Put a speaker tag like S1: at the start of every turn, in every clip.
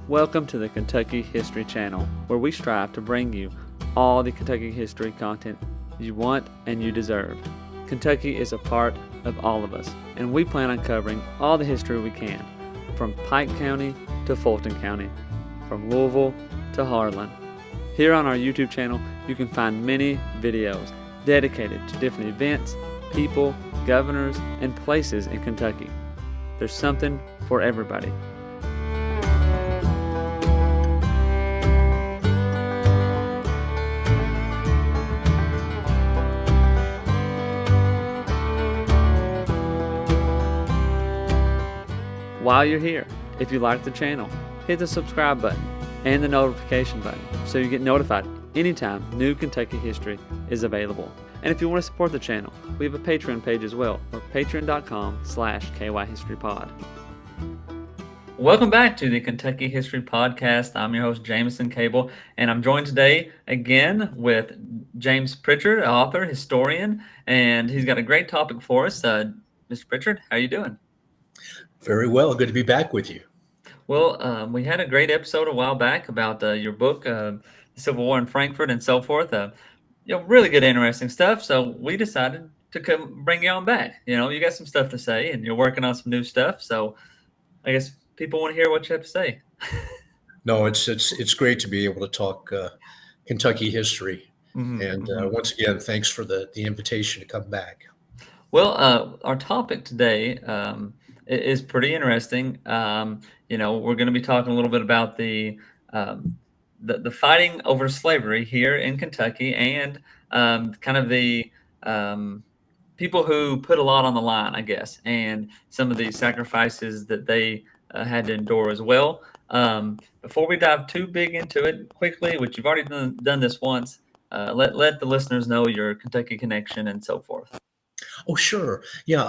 S1: Welcome to the Kentucky History Channel, where we strive to bring you all the Kentucky history content you want and you deserve. Kentucky is a part of all of us, and we plan on covering all the history we can, from Pike County to Fulton County, from Louisville to Harlan. Here on our YouTube channel, you can find many videos dedicated to different events, people, governors, and places in Kentucky. There's something for everybody. While you're here, if you like the channel, hit the subscribe button and the notification button so you get notified anytime new Kentucky history is available. And if you want to support the channel, we have a Patreon page as well, or patreon.com/kyhistorypod. Welcome back to the Kentucky History Podcast. I'm your host, Jameson Cable, and I'm joined today again with James Prichard, author, historian, and he's got a great topic for us. Mr. Prichard, how are you doing?
S2: Very well. Good to be back with you.
S1: Well, we had a great episode a while back about your book, The Civil War in Frankfort and so forth. Really good, interesting stuff. So we decided to come bring you on back. You got some stuff to say, and you're working on some new stuff. So I guess people want to hear what you have to say.
S2: No, it's great to be able to talk Kentucky history. And once again, thanks for the invitation to come back.
S1: Well, our topic today is pretty interesting. We're going to be talking a little bit about the fighting over slavery here in Kentucky, and kind of the people who put a lot on the line, I guess, and some of the sacrifices that they had to endure as well. Before we dive too big into it, quickly, which you've already done this once, let the listeners know your Kentucky connection and so forth.
S2: Oh, sure. Yeah,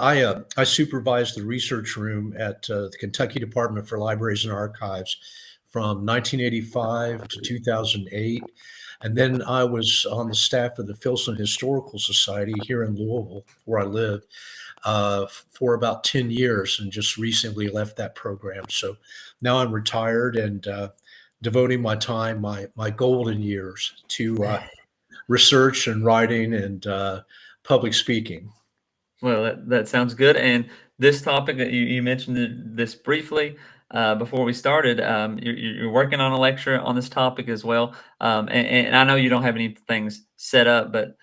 S2: I supervised the research room at the Kentucky Department for Libraries and Archives from 1985 to 2008. And then I was on the staff of the Filson Historical Society here in Louisville, where I live, for about 10 years, and just recently left that program. So now I'm retired and devoting my time, my golden years, to research and writing and public speaking.
S1: Well, that sounds good. And this topic that you mentioned this briefly before we started, you're working on a lecture on this topic as well. And I know you don't have any things set up, but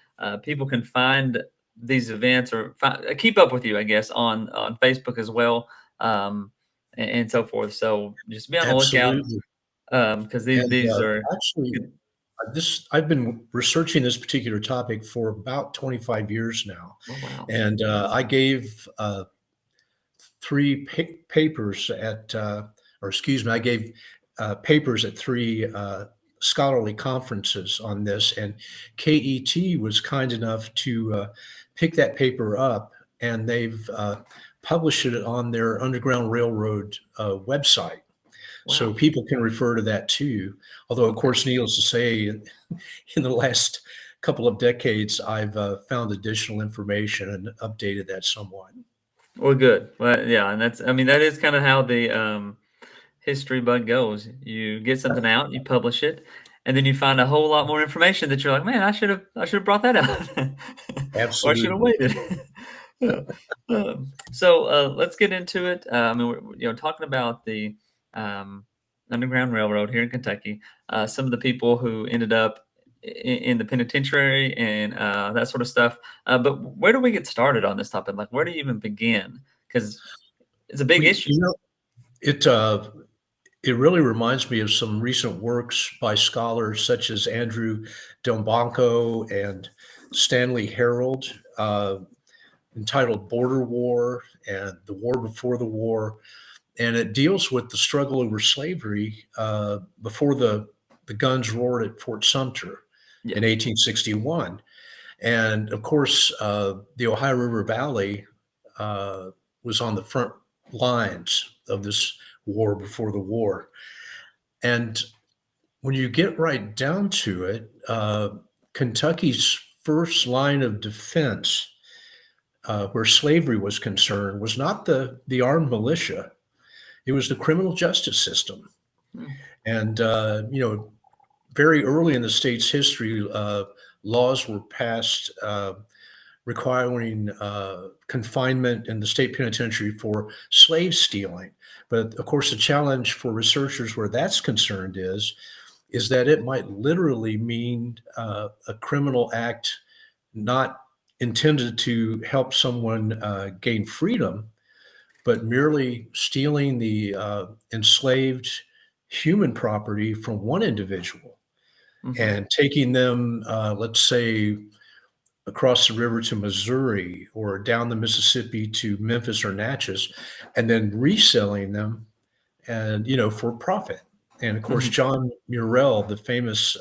S1: people can find these events or keep up with you, I guess, on Facebook as well, and so forth. So just be on the lookout, because these are
S2: actually. I've been researching this particular topic for about 25 years now.
S1: Oh, wow.
S2: And I gave papers at three scholarly conferences on this, and KET was kind enough to pick that paper up, and they've published it on their Underground Railroad website. Wow. So people can refer to that too. Although, of course, needless to say, in the last couple of decades, I've found additional information and updated that somewhat.
S1: Well, good. Well, yeah, and that is kind of how the history bug goes. You get something out, you publish it, and then you find a whole lot more information that you're like, man, I should have brought that out.
S2: Absolutely.
S1: Or I should have waited. So let's get into it. We're talking about the Underground Railroad here in Kentucky. Some of the people who ended up in the penitentiary and that sort of stuff. But where do we get started on this topic? Like, where do you even begin? Because it's a big issue.
S2: It really reminds me of some recent works by scholars such as Andrew Delbanco and Stanley Harold, entitled Border War and The War Before the War. And it deals with the struggle over slavery before the guns roared at Fort Sumter in 1861. And of course, the Ohio River Valley was on the front lines of this war before the war. And when you get right down to it, Kentucky's first line of defense, where slavery was concerned, was not the armed militia. It was the criminal justice system.
S1: Mm.
S2: And, very early in the state's history, laws were passed requiring confinement in the state penitentiary for slave stealing. But of course, the challenge for researchers where that's concerned is that it might literally mean a criminal act not intended to help someone gain freedom, but merely stealing the enslaved human property from one individual
S1: Mhm.
S2: and taking them, let's say, across the river to Missouri or down the Mississippi to Memphis or Natchez, and then reselling them and for profit. And of course,
S1: Mhm.
S2: John Murrell, the famous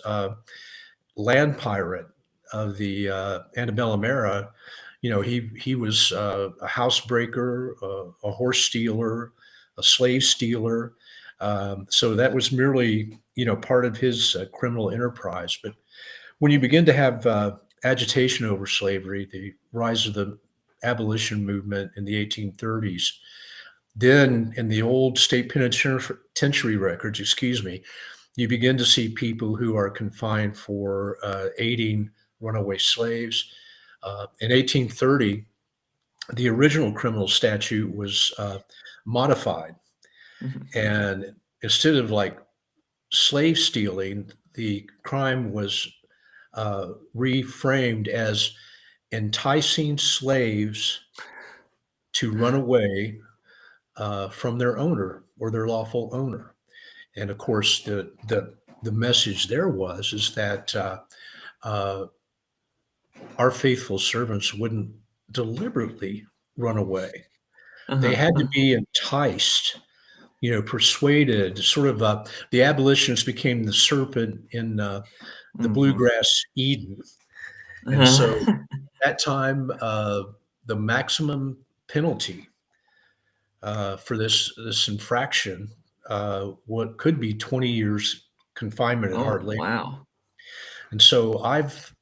S2: land pirate of the antebellum era, he was a housebreaker, a horse stealer, a slave stealer. So that was merely part of his criminal enterprise. But when you begin to have agitation over slavery, the rise of the abolition movement in the 1830s, then in the old state penitentiary records, excuse me, you begin to see people who are confined for aiding runaway slaves. In 1830, the original criminal statute was modified.
S1: Mhm.
S2: And instead of like slave stealing, the crime was reframed as enticing slaves to run away from their owner or their lawful owner. And of course, the message there was is that uh, our faithful servants wouldn't deliberately run away. They
S1: Uh-huh.
S2: had to be enticed, persuaded. Sort of the abolitionists became the serpent in the
S1: Mhm.
S2: bluegrass Eden, and so
S1: Uh-huh.
S2: that time the maximum penalty for this infraction, what could be 20 years confinement at
S1: Oh,
S2: hard labor.
S1: wow.
S2: And so I've,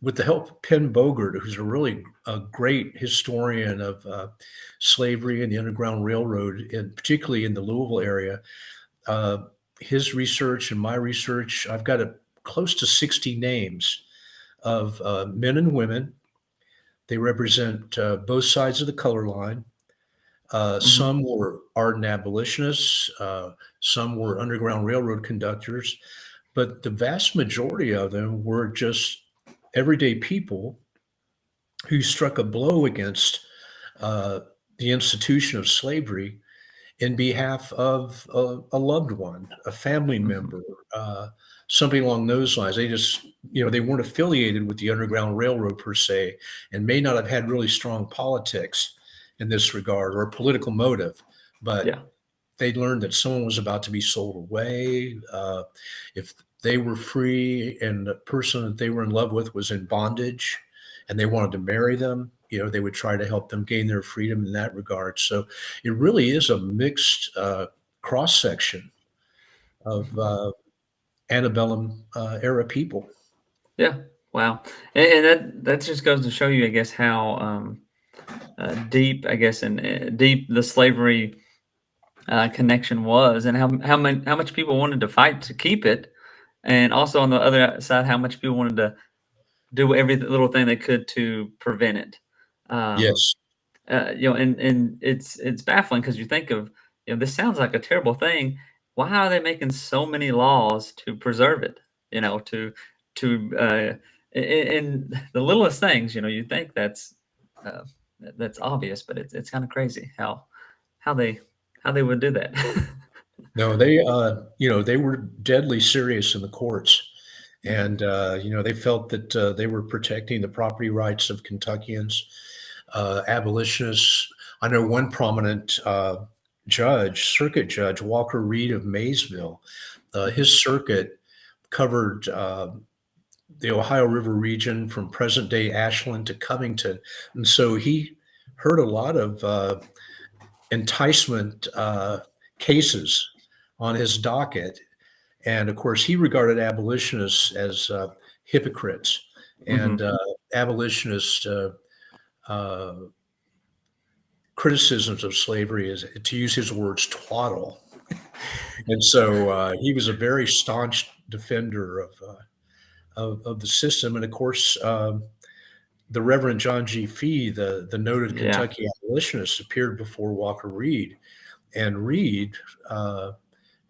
S2: with the help of Penn Bogart, who's a great historian of slavery and the Underground Railroad, and particularly in the Louisville area, uh, his research and my research, I've got close to 60 names of men and women. They represent both sides of the color line.
S1: Mhm.
S2: Some were ardent abolitionists, some were Underground Railroad conductors, but the vast majority of them were just everyday people who struck a blow against uh, the institution of slavery in behalf of a loved one, a family
S1: Mhm.
S2: member, uh, something along those lines. They just, they weren't affiliated with the Underground Railroad per se, and may not have had really strong politics in this regard or a political motive, but
S1: Yeah.
S2: they learned that someone was about to be sold away. If they were free and the person that they were in love with was in bondage and they wanted to marry them, they would try to help them gain their freedom in that regard. So it really is a mixed cross section of
S1: Mhm.
S2: antebellum era people.
S1: Yeah. Wow. And that just goes to show you, I guess, how, deep, I guess, and, deep the slavery, connection was, and how much people wanted to fight to keep it, and also on the other side, how much people wanted to do every little thing they could to prevent it. Um,
S2: Yes.
S1: and it's baffling because you think of, this sounds like a terrible thing. Why are they making so many laws to preserve it? In the littlest things, you think uh, that's obvious, but it's kind of crazy how they how they would do that.
S2: No, they were deadly serious in the courts.
S1: Mhm.
S2: And, they felt that they were protecting the property rights of Kentuckians, abolitionists. I know one prominent circuit judge, Walker Reed of Maysville,
S1: Mhm.
S2: his circuit covered the Ohio River region from present day Ashland to Covington. And so he heard a lot of enticement cases on his docket. And of course, he regarded abolitionists as hypocrites and
S1: Mhm.
S2: abolitionist uh, criticisms of slavery, as to use his words, twaddle. And so he was a very staunch defender of the system. And of course, the Reverend John G. Fee, the noted
S1: Yeah.
S2: Kentucky abolitionist, appeared before Walker Reed, and Reed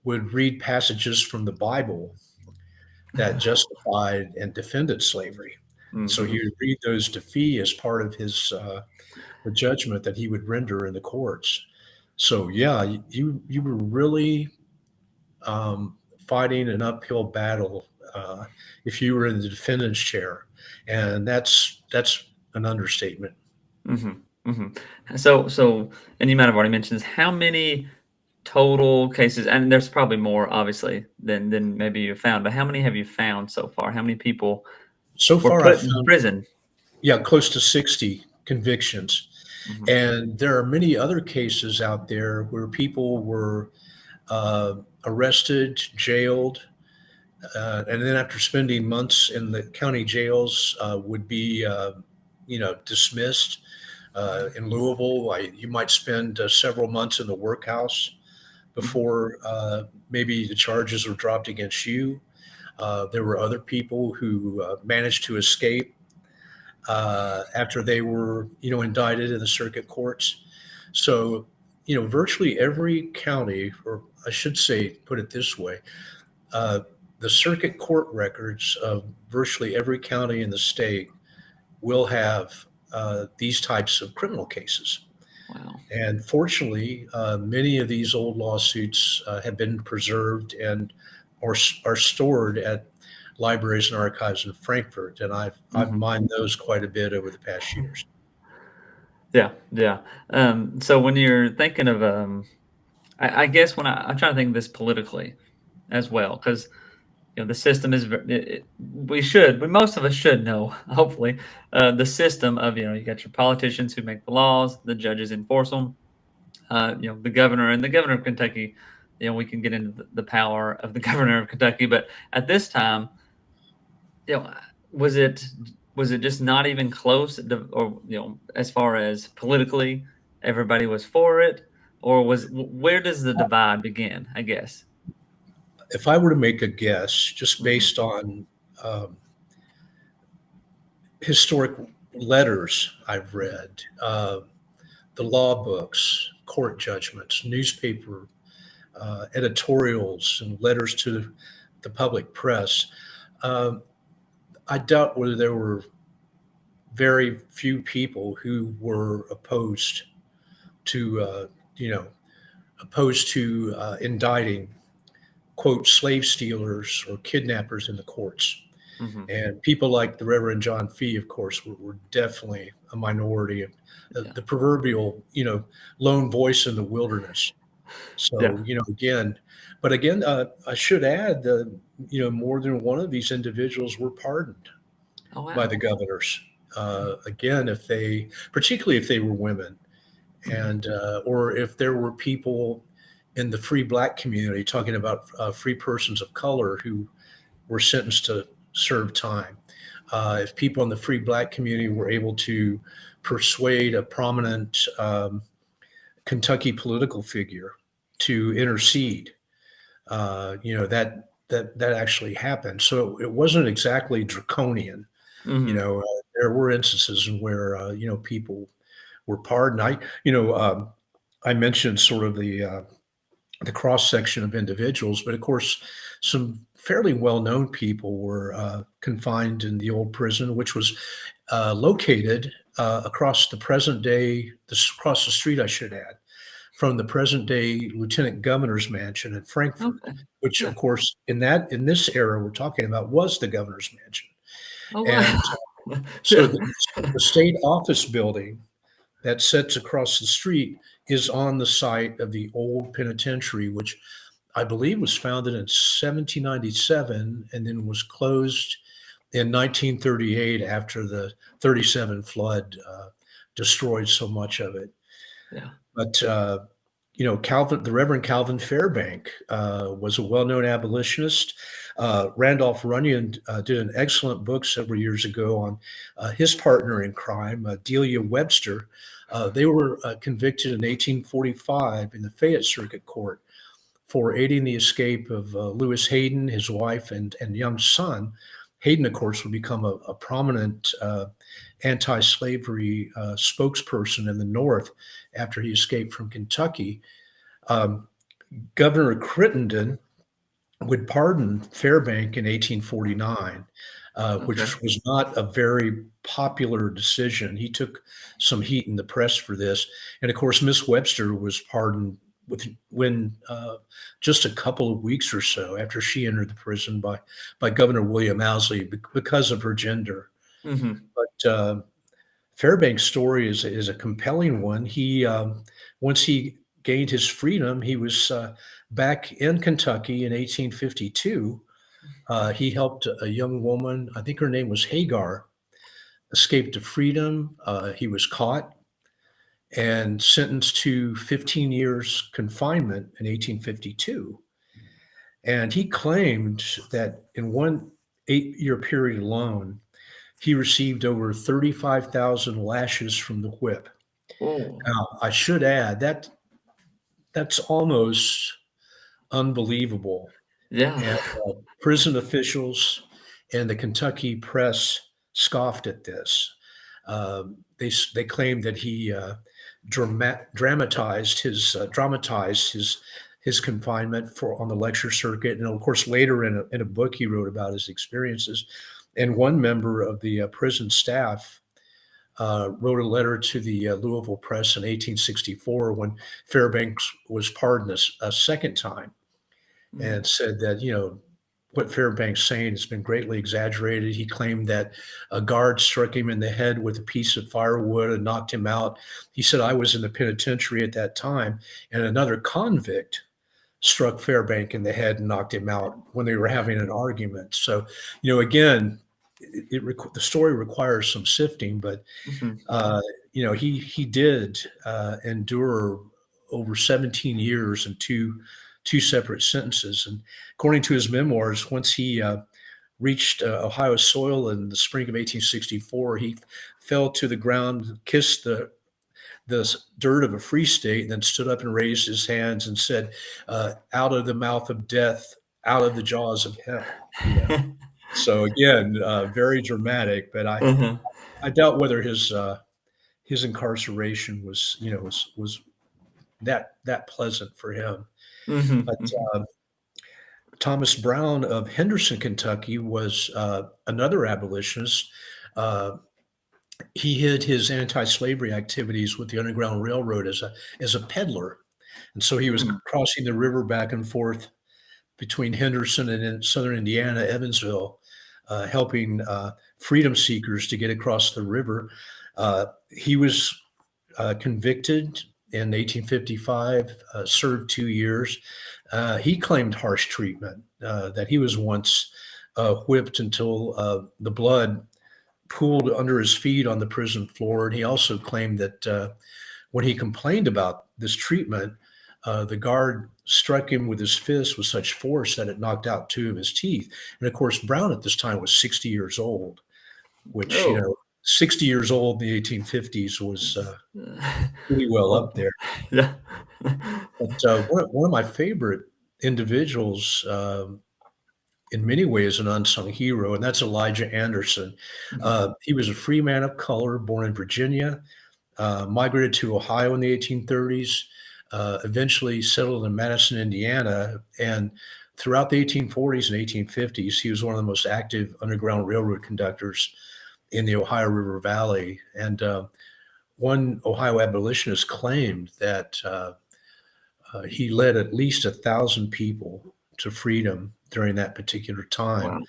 S2: would read passages from the Bible that justified and defended slavery. And so he
S1: Hmm.
S2: would read those to Fee as part of his the judgment that he would render in the courts. So yeah, you were really fighting an uphill battle if you were in the defendant's chair, and that's an understatement.
S1: Hmm. Hmm. So, and you might have already mentioned this. How many total cases? And there's probably more, obviously, than maybe you found. But how many have you found so far? How many people
S2: So
S1: were
S2: far, I've
S1: put in
S2: found
S1: prison?
S2: yeah close to 60 convictions,
S1: Hmm.
S2: and there are many other cases out there where people were arrested, jailed, and then after spending months in the county jails, would be dismissed. In Louisville, you might spend several months in the workhouse
S1: Hmm.
S2: before maybe the charges were dropped against you. There were other people who managed to escape after they were, indicted in the circuit courts. So, virtually every county, or I should say, put it this way, uh, the circuit court records of virtually every county in the state will have these types of criminal cases.
S1: Wow.
S2: And fortunately, many of these old lawsuits have been preserved and or are stored at libraries and archives in Frankfurt, and I've
S1: Hmm.
S2: mined those quite a bit over the past years.
S1: Yeah, yeah. So when you're thinking of, I guess when I'm trying to think of this politically as well, because the system is we most of us should know, hopefully, the system of, you got your politicians who make the laws, the judges enforce them, the governor and the governor of Kentucky. We can get into the power of the governor of Kentucky, but at this time, you know, was it was it just not even close, or as far as politically, everybody was for it, or where does the divide begin? I guess.
S2: If I were to make a guess, just
S1: Hmm.
S2: based on um, historic letters I've read, the law books, court judgments, newspaper editorials, and letters to the public press, uh, I doubt whether there were very few people who were to, you know, opposed to indicting quote slave stealers or kidnappers in the courts.
S1: Hmm.
S2: And people like the Reverend John Fee, of course, were definitely a minority of
S1: Yeah.
S2: the proverbial, lone voice in the wilderness.
S1: Yeah.
S2: So, again, but again, I should add that, more than one of these individuals were pardoned
S1: Oh
S2: by the
S1: wow.
S2: governors. Again, particularly if they were women,
S1: Hmm.
S2: and or if there were people in the free black community, talking about free persons of color who were sentenced to serve time. If people in the free black community were able to persuade a prominent Kentucky political figure to intercede, that actually happened. So it wasn't exactly draconian.
S1: Hmm.
S2: There were instances where people were pardoned. I mentioned sort of the cross section of individuals, but of course, some fairly well known people were confined in the old prison, which was located across the present day, across the street, I should add, from the present day lieutenant governor's mansion in Frankfurt,
S1: Okay.
S2: which,
S1: Yeah.
S2: of course, in this era we're talking about, was the governor's mansion.
S1: Oh
S2: And
S1: wow.
S2: so
S1: Yeah.
S2: the state office building that sits across the street is on the site of the old penitentiary, which I believe was founded in 1797 and then was closed in 1938 after the 37 flood destroyed so much of it.
S1: Yeah.
S2: But the Reverend Calvin Fairbank was a well-known abolitionist. Randolph Runyon did an excellent book several years ago on his partner in crime, Delia Webster. They were convicted in 1845 in the Fayette Circuit Court for aiding the escape of Lewis Hayden, his wife, and young son. Hayden, of course, would become a prominent anti-slavery spokesperson in the North after he escaped from Kentucky. Um, Governor Crittenden would pardon Fairbank in 1849,
S1: Okay.
S2: which was not a very popular decision. He took some heat in the press for this. And of course, Miss Webster was pardoned when just a couple of weeks or so after she entered the prison by Governor William Owsley because of her gender.
S1: Hmm.
S2: But Fairbank's story is a compelling one. Once he gained his freedom, he was back in Kentucky in 1852. He helped a young woman, I think her name was Hagar, escape to freedom. He was caught and sentenced to 15 years confinement in 1852. And he claimed that in one 8-year period alone, he received over 35,000 lashes from the whip.
S1: Oh,
S2: Now, I should add that that's almost unbelievable.
S1: yeah.
S2: And prison officials and the Kentucky press scoffed at this. They claimed that he dramatized his confinement on the lecture circuit, and of course later in a book he wrote about his experiences. And one member of the prison staff wrote a letter to the Louisville Press in 1864 when Fairbanks was pardoned a second time,
S1: Mhm.
S2: and said that, what Fairbanks saying has been greatly exaggerated. He claimed that a guard struck him in the head with a piece of firewood and knocked him out. He said, I was in the penitentiary at that time, and another convict struck Fairbank in the head and knocked him out when they were having an argument. So, again, the story requires some sifting, but
S1: Mhm.
S2: uh, he did endure over 17 years and two separate sentences. And according to his memoirs, once he reached Ohio soil in the spring of 1864, he fell to the ground, kissed the dirt of a free state, and then stood up and raised his hands and said, "Out of the mouth of death, out of the jaws of hell." So again, very dramatic. But
S1: Uh-huh.
S2: I doubt whether his incarceration was that pleasant for him.
S1: Mhm.
S2: But
S1: Mhm.
S2: Thomas Brown of Henderson, Kentucky, was another abolitionist. Uh, he hid his anti-slavery activities with the Underground Railroad as a peddler, and so he was
S1: Mm.
S2: crossing the river back and forth between Henderson and in southern Indiana, Evansville, helping freedom seekers to get across the river. He was convicted in 1855, served 2 years. He claimed harsh treatment, that he was once whipped until the blood pooled under his feet on the prison floor. And he also claimed that when he complained about this treatment, the guard struck him with his fist with such force that it knocked out two of his teeth. And of course, Brown at this time was 60 years old, which,
S1: Oh.
S2: 60 years old in the 1850s was pretty well
S1: Oh,
S2: up there.
S1: yeah.
S2: But one of my favorite individuals, in many ways, an unsung hero, and that's Elijah Anderson.
S1: Mhm.
S2: He was a free man of color, born in Virginia, migrated to Ohio in the 1830s, eventually settled in Madison, Indiana, and throughout the 1840s and 1850s, he was one of the most active Underground Railroad conductors in the Ohio River Valley. And one Ohio abolitionist claimed that he led at least 1,000 people to freedom during that particular time.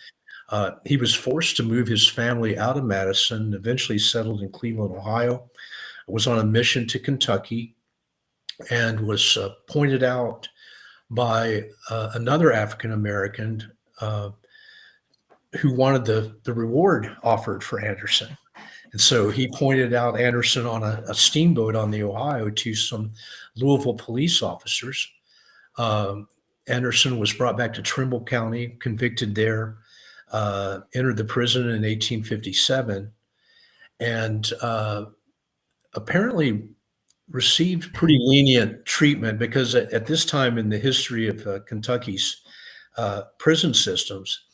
S1: Wow.
S2: He was forced to move his family out of Madison, eventually settled in Cleveland, Ohio, was on a mission to Kentucky, and was pointed out by another African American who wanted the reward offered for Anderson. And so he pointed out Anderson on a steamboat on the Ohio to some Louisville police officers. Um, Anderson was brought back to Trimble County, convicted there, entered the prison in 1857, and apparently received pretty lenient treatment because at this time in the history of Kentucky's prison systems,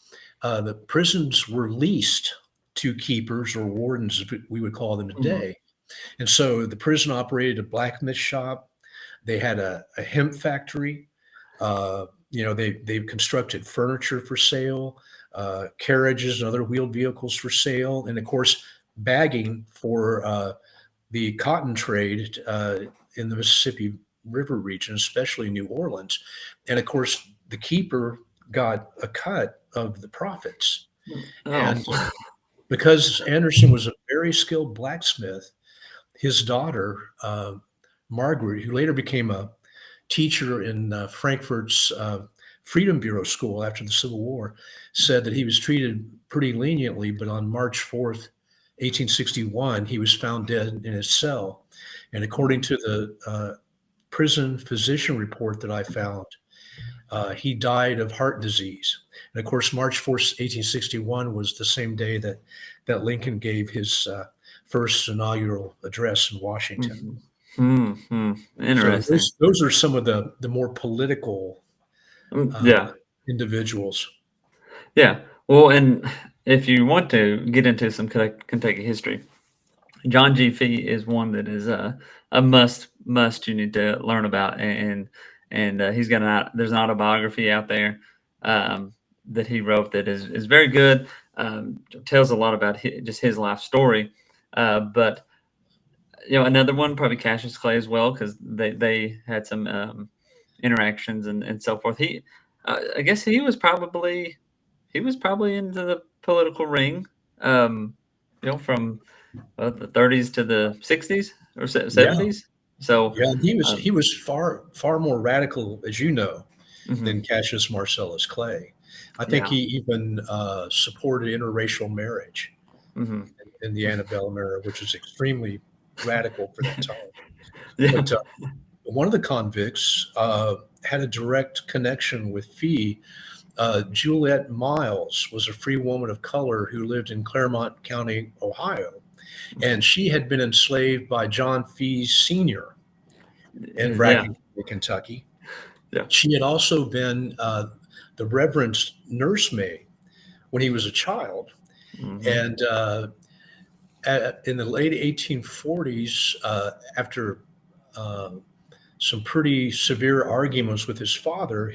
S2: the prisons were leased to keepers or wardens, as we would call them
S1: Mhm.
S2: today. And so the prison operated a blacksmith shop. They had a hemp factory. They've constructed furniture for sale, carriages and other wheeled vehicles for sale, and of course, bagging for the cotton trade in the Mississippi River region, especially New Orleans. And of course, the keeper got a cut of the profits.
S1: Oh.
S2: And because Anderson was a very skilled blacksmith, his daughter, Margaret, who later became a teacher in Frankfurt's Freedom Bureau School after the Civil War, said that he was treated pretty leniently, but on March 4th, 1861, he was found dead in his cell. And according to the prison physician report that I found, he died of heart disease. And of course, March 4th, 1861 was the same day that Lincoln gave his first inaugural address in Washington.
S1: Mhm. Hmm, hmm.
S2: So
S1: Interesting.
S2: those are some of the more political uh,
S1: Yeah.
S2: individuals.
S1: Yeah. Well, and if you want to get into some Kentucky history, John G. Fee is one that is a must you need to learn about, and he's got there's an autobiography out there that he wrote that is very good. Tells a lot about just his life story, but another one probably Cassius Clay as well because they had some interactions and so forth. I guess he was probably into the political ring, um, from the 30s to the 60s or
S2: Yeah,
S1: 70s. So,
S2: yeah. And he was
S1: um,
S2: he was far more radical, as you know, than
S1: mhm,
S2: Cassius Marcellus Clay. I think
S1: yeah,
S2: he even supported interracial marriage
S1: hmm
S2: in the antebellum era, which was extremely radical for that time.
S1: yeah,
S2: But one of the convicts had a direct connection with Fee. Juliet Miles was a free woman of color who lived in Claremont County, Ohio,
S1: mhm,
S2: and she had been enslaved by John Fee Sr. in
S1: yeah,
S2: Bracken, Kentucky.
S1: yeah,
S2: She had also been the Reverend's nursemaid when he was a child.
S1: hmm
S2: And in the late 1840s, after uh, some pretty severe arguments with his father,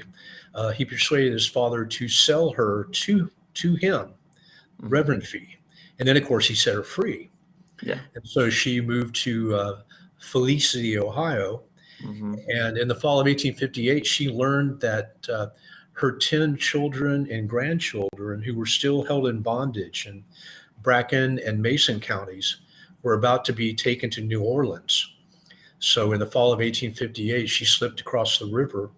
S2: he persuaded his father to sell her to him,
S1: hmm
S2: Reverend Fee. And then, of course, he set her free.
S1: yeah,
S2: And so she moved to Felicity, Ohio.
S1: hmm
S2: And in the fall of 1858, she learned that her 10 children and grandchildren who were still held in bondage in Bracken and Mason counties were about to be taken to New Orleans. So in the fall of 1858, she slipped across the river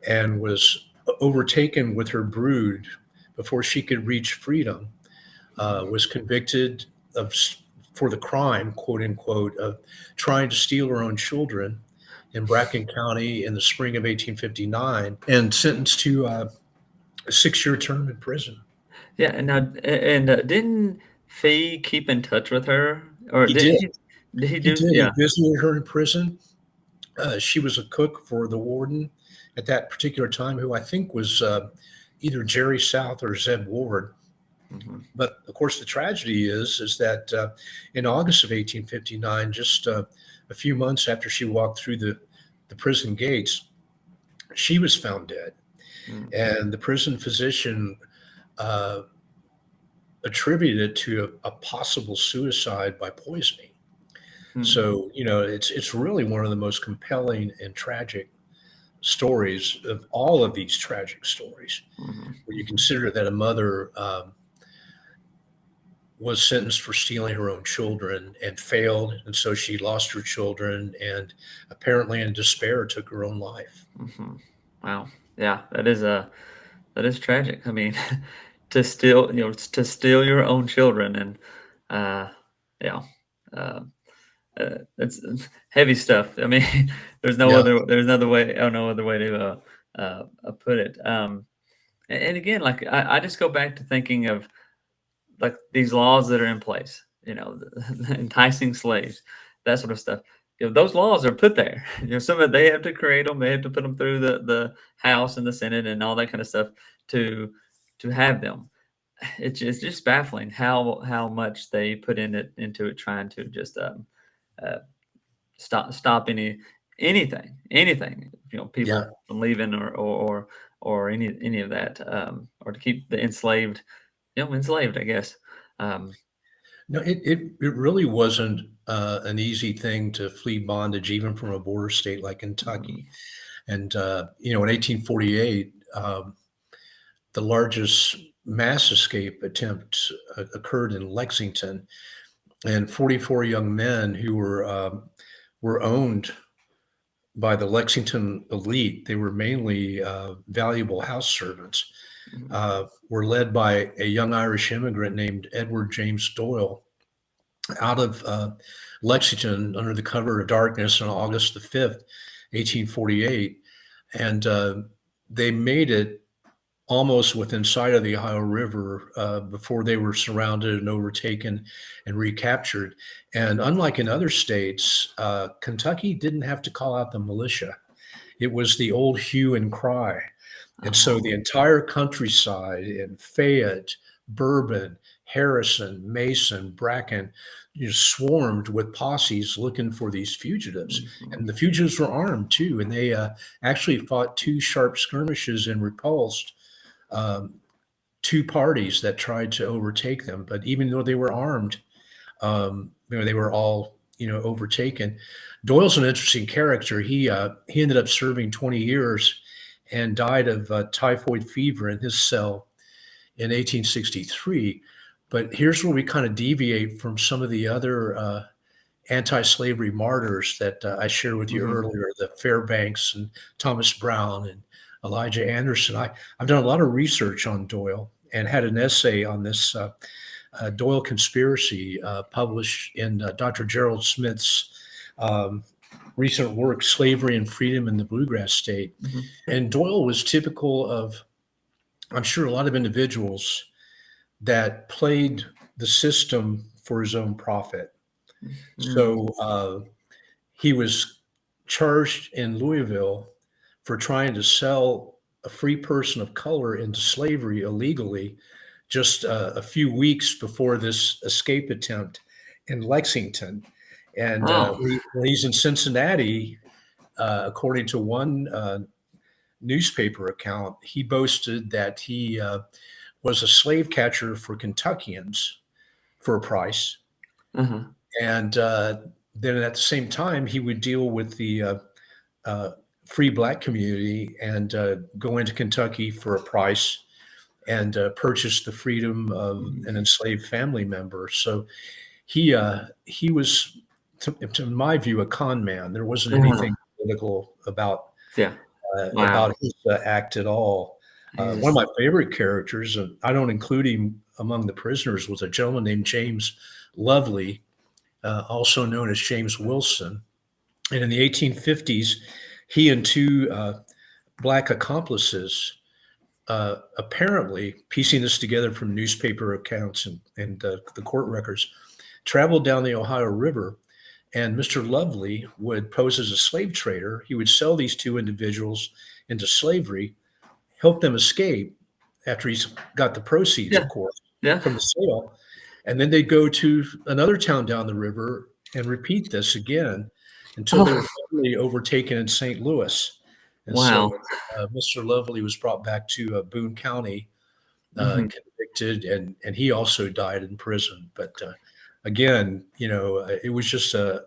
S2: and was overtaken with her brood before she could reach freedom, was convicted of for the crime, quote unquote, of trying to steal her own children in Bracken County in the spring of 1859, and sentenced to a 6-year term in prison.
S1: yeah. And didn't Fee keep in touch with her, or
S2: He
S1: did
S2: did.
S1: he? Did he
S2: He
S1: do?
S2: did. He
S1: Yeah.
S2: visited her in prison. She was a cook for the warden at that particular time, who I think was either Jerry South or Zeb Ward.
S1: hmm
S2: But of course, the tragedy is that in August of 1859, just a few months after she walked through the prison gates, she was found dead. And the prison physician uh, attributed it to a possible suicide by poisoning.
S1: hmm
S2: So, it's really one of the most compelling and tragic stories of all of these tragic stories,
S1: hmm
S2: where you
S1: hmm
S2: consider that a mother was sentenced for stealing her own children and failed. And so she lost her children and apparently in despair took her own life.
S1: hmm Wow. Yeah, that is tragic. I mean, to steal your own children and uh, yeah, uh, it's heavy stuff. I mean,
S2: Yeah.
S1: no other way to put it. And again, like I just go back to thinking of like these laws that are in place. Enticing slaves, that sort of stuff. those laws are put there. Some of they have to create them. They have to put them through the House and the Senate and all that kind of stuff to have them. It's just baffling how much they put into it, trying to just uh, stop anything,
S2: Yeah.
S1: people from leaving or any of that, or to keep the enslaved, enslaved, I guess. Um,
S2: No, it really wasn't an easy thing to flee bondage, even from a border state like Kentucky.
S1: mm,
S2: And in 1848, the largest mass escape attempt occurred in Lexington, and 44 young men who were owned by the Lexington elite. They were mainly valuable house servants.
S1: mm,
S2: Were led by a young Irish immigrant named Edward James Doyle out of Lexington under the cover of darkness on August the 5th, 1848. And they made it almost within sight of the Ohio River before they were surrounded and overtaken and recaptured. And unlike in other states, Kentucky didn't have to call out the militia. It was the old hue and cry. And so the
S1: oh,
S2: entire countryside in Fayette, Bourbon, Harrison, Mason, Bracken, swarmed with posses looking for these fugitives.
S1: mhm,
S2: And the fugitives were armed too. And they actually fought two sharp skirmishes and repulsed um, two parties that tried to overtake them. But even though they were armed, they were all overtaken. Doyle's an interesting character. He ended up serving 20 years and died of typhoid fever in his cell in 1863. But here's where we kind of deviate from some of the other anti-slavery martyrs that I shared with you
S1: mhm,
S2: earlier, the Fairbanks and Thomas Brown and Elijah Anderson. I've done a lot of research on Doyle and had an essay on this Doyle conspiracy published in Dr. Gerald Smith's um, recent work, Slavery and Freedom in the Bluegrass State.
S1: mhm,
S2: And Doyle was typical of, I'm sure, a lot of individuals that played the system for his own profit.
S1: mhm,
S2: So he was charged in Louisville for trying to sell a free person of color into slavery illegally just a few weeks before this escape attempt in Lexington. And
S1: oh,
S2: when he's in Cincinnati, according to one newspaper account, he boasted that he was a slave catcher for Kentuckians for a price.
S1: uh-huh,
S2: And then at the same time, he would deal with the uh, free black community and go into Kentucky for a price and purchase the freedom of
S1: mhm,
S2: an enslaved family member. So he was, to my view, a con man. There wasn't
S1: uh-huh,
S2: anything political
S1: yeah, wow,
S2: about his act at all.
S1: he's
S2: One of
S1: just
S2: my favorite characters, and I don't include him among the prisoners, was a gentleman named James Lovely, also known as James Wilson. And in the 1850s, he and two black accomplices, apparently piecing this together from newspaper accounts and the court records, traveled down the Ohio River. And Mr. Lovely would pose as a slave trader. He would sell these two individuals into slavery, help them escape after he's got the proceeds,
S1: yeah,
S2: of course,
S1: yeah,
S2: from the sale. And then they'd go to another town down the river and repeat this again until they were
S1: oh,
S2: finally overtaken in St. Louis. And
S1: wow,
S2: so Mr. Lovely was brought back to Boone County,
S1: mhm.
S2: convicted, and he also died in prison. But again, it was just a